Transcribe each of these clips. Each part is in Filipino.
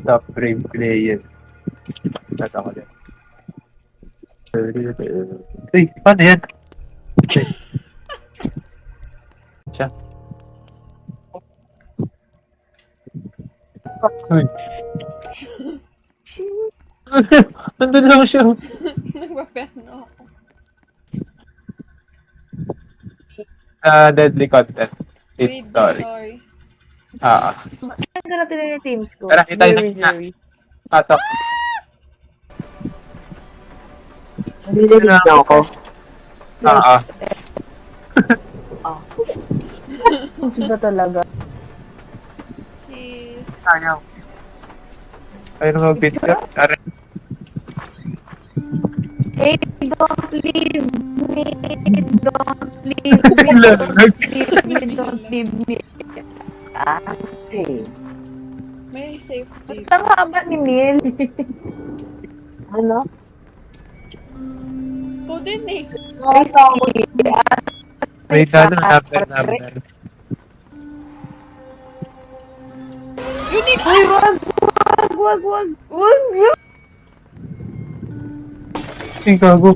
Top brave player. Tata ko din. Uy, paano yan? Siya. Uy. Nandun lang siya. Nagpaperno ako. Deadly content. Read It's the story. story. Ano natin yung teams ko? Tara, hintay na Zuri, kita. Zuri. Patok. Nililig na ako. Gusto ba talaga? She's... Ayaw. Ayaw na mag-beat ka. Tara. Hey, don't leave me. Don't leave me. Don't leave me. Don't leave me. Okay. May safety. Ang haba ni Neil. Ano? Ko din eh. Ay, sorry. Wait, number. Uy, wag. Ay, gago.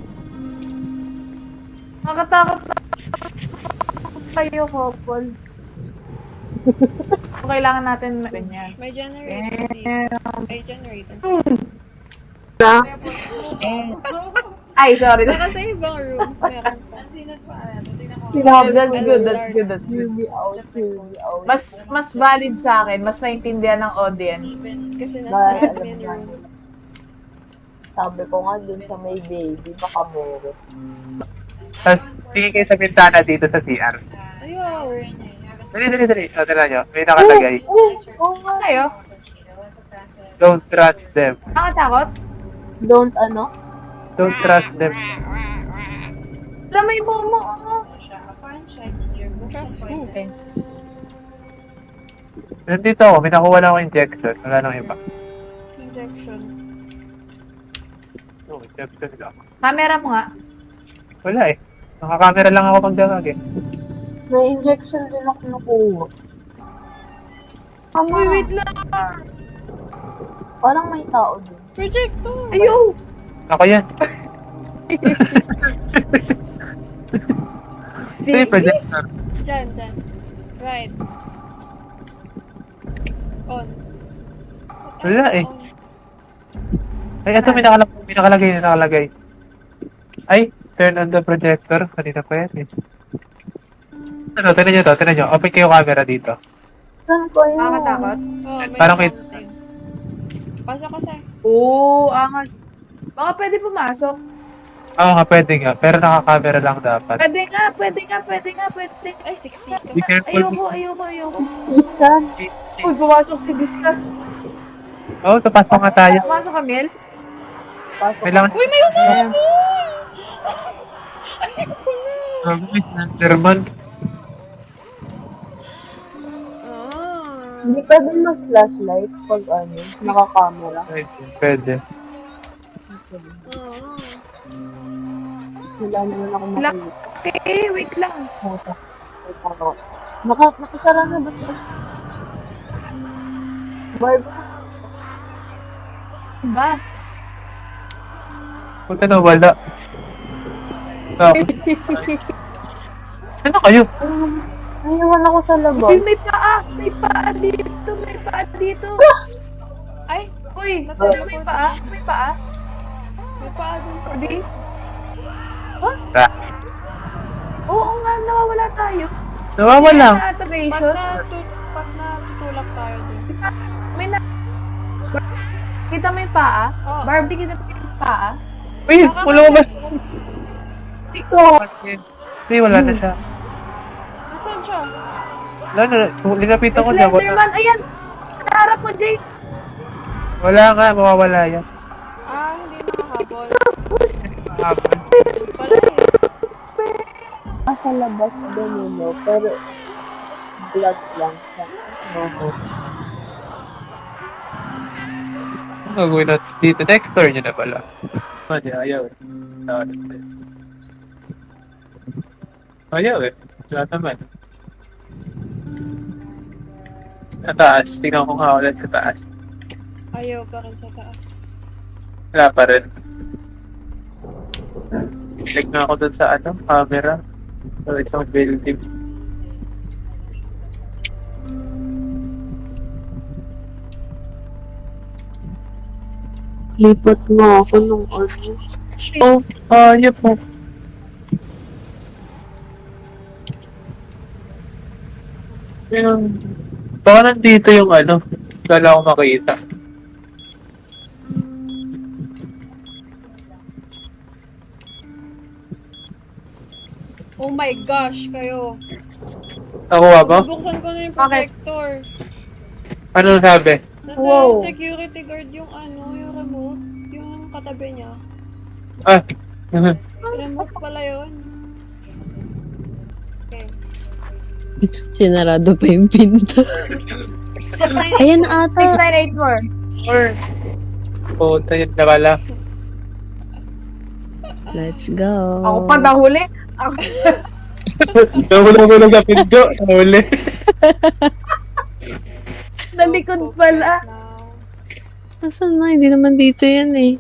Nakatakot na kayo, couple. Kailangan natin ganyan. May generator dito. Ay, generator. Ay, sorry. Baka sa ibang rooms meron pa. That's good. Mas valid sa akin, mas naintindihan ng audience. Kasi nasa admin room. Sabi ko nga dun sa may baby, baka moro. Tapos, tingin kayo sa bintana dito sa CR. Ayaw. Dali. O, tala nyo. May nakalagay. Oo nga kayo. Don't trust them. Nakatakot? Don't ano? Don't trust them. Alam mo yung momo. Trust who? Okay. Nandito ako. May nakuha lang ako injection. Wala nang iba. Injection. No, injection lang. Camera mo nga. Wala eh. Nakakamera lang ako pag damag eh. May injection din ako nakuha. Uy, wait lang. Parang may tao din. Projector! Ayaw. Ako yan. Ito yung projector. Dyan. Right. On. Wala eh. Ay, ito may nakalagay. Ay, turn on the projector. Kanina pa yan eh. Ano, tinan nyo. Open kayo camera dito. Saan ko yun? Nakakatakot? Oh, may Parang may- something. Pasok kasi. Oo, angas. Baka pwede pumasok. Oo nga, pwede nga. Pero naka-camera lang dapat. Pwede nga. Ay, siksika. Be careful. Ayoko. Isan? Uy, pumasok si Discuss. Oo, tapasok nga tayo. Pumasok ka, Mel? Kailangan... Uy, may umupo! Ayoko na. May Slenderman. Hindi pwede mag-flashlight pag ano, naka-camera. Pwede. Wala naman ako Wala. makikita. Wait lang. Wait ako. Nakasara na ba ito? Barb, Ba? Punta na, wala. Ano kayo? naiwan ako sa labas. Uy, may paa dito. Ay, Uy, Natapos. may paa. may paa dun sa... Sabi? Ah, Oo nga, nawawala tayo. nawawala. Sa automation. Pag natutulak tayo dun. May na... Kita mo yung paa? Oo. Barbie, kita mo yung paa? Uy, wala ba? Ito. Hindi, wala na siya. Nasaan siya? Wala na, linapitan ko niya. Wala, Slenderman, ayan! Sa harap mo, Jay! wala nga, mawawala yan. Hindi nakahabol. Habol. Pala eh. Nasa labas din yun, pero black lang siya. Oo. Ano gagawin natin dito? Next door niya na pala. Hindi, ayaw eh. Ayaw eh. Wala naman. Sa taas. Tingnan ko nga ulit sa taas. Ayaw pa rin sa taas. Wala pa rin. Click na ako dun sa camera. So, isang building. Lipat mo ako nung ano. Oh, ayop mo. Yung, baka nandito yung wala akong makita. Oh my gosh, kayo. Nakuha ba? Buksan ko na yung projector. Ano sabi? Nasa Wow. security guard yung yung remote. Yung katabi niya. Ah, Remote pala yun. Okay. Sinarado pa yung pinto. 698. Ayan na ata. 6984. or... Oh, tayo na pala. Let's go. Ako pa nahuli. Ako. Nahulog sa pinto. Nahuli. Sa likod pala. Nasaan na? Hindi naman dito yan eh.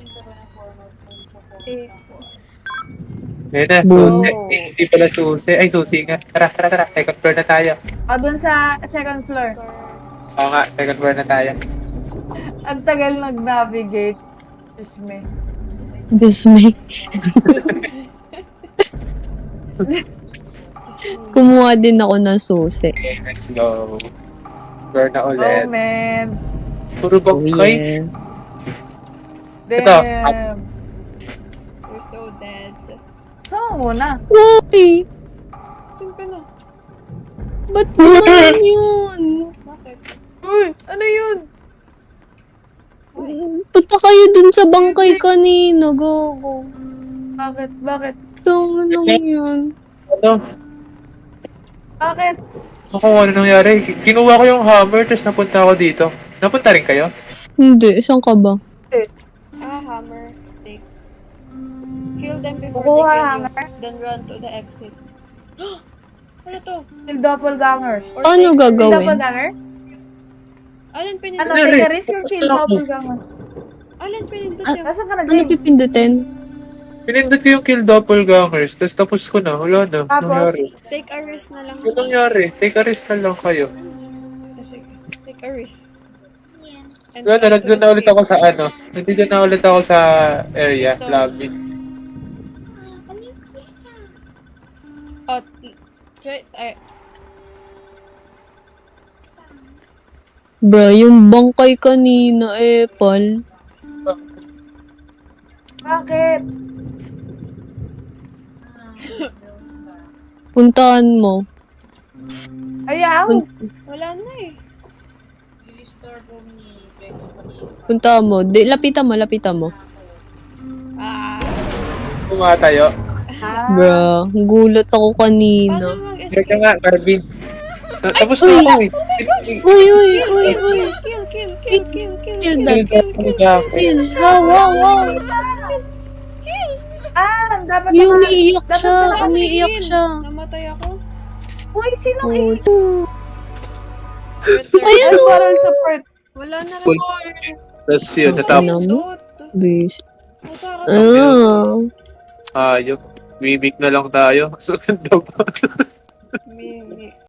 Ayun na, Boom. susi. Hindi pala susi. Ay, susi nga. Tara, tara, tara. Second floor na tayo. O, dun sa second floor. Oo nga, second floor na tayo. Ang tagal nag-navigate. Excuse me. Diyos me. Kumuha din ako ng susi. Okay, let's go. Explore na Oh, ulit. man. Puro Oh, bangkays. yeah. Ito. Damn. We're so dead. Saan mo muna? Uy! Simple na. Ba't naman yun? Bakit? Uy, ano yun? Punta kayo dun sa bangkay kanina, gogo. Bakit? Bakit? Ano lang yun? Ano? Bakit? Ako, ano nangyari? Kinuha ko yung hammer, tapos napunta ako dito. Napunta rin kayo? Hindi, saan ka ba? Hammer. Take. Kill them before Kukuha they kill hammer? you. Then run to the exit. Ano to? Still doppelgangers. Or Ano take- Still gagawin? doppelganger? Alin Ano? pinindot? Ano? Take a risk yung kill doppelganger. Alin pinindot Ah, yun? Nasaan ka na, Ano James? pipindutin? Pinindot ko yung kill doppelgangers, tapos tapos ko na. Wala na. Tapos? Nangyari. Take a risk na lang. Ano nangyari? Take a risk na lang kayo. Sige. Take a risk. And Wala na, try to nandun na ulit escape. ako sa Nandito na ulit ako sa area, Stone. lobby. Oh, try, Bro, yung bangkay kanina, pal. Bakit? Puntahan mo. Ayaw. wala na eh. Puntahan mo. Lapitan mo, lapitan mo. Ah, Tumatayo. Ah, Bro, gulat ako kanina. paano Teka mag-escape? nga, Carbin. Tapos na ako eh. Uy, uy, uy, uy. Kill. Kill. Wow, wow, wow. dapat Yung naka- umiiyak dapat siya. naka- Umiiyak siya. Namatay ako. Uy, sino Oh. Ayan, Ayan o. moral support. Wala na rin. Cool. Tapos yun, natapos. Bis. Masarap. Ah. Ayok. Mimic na lang tayo. So, ganda ba?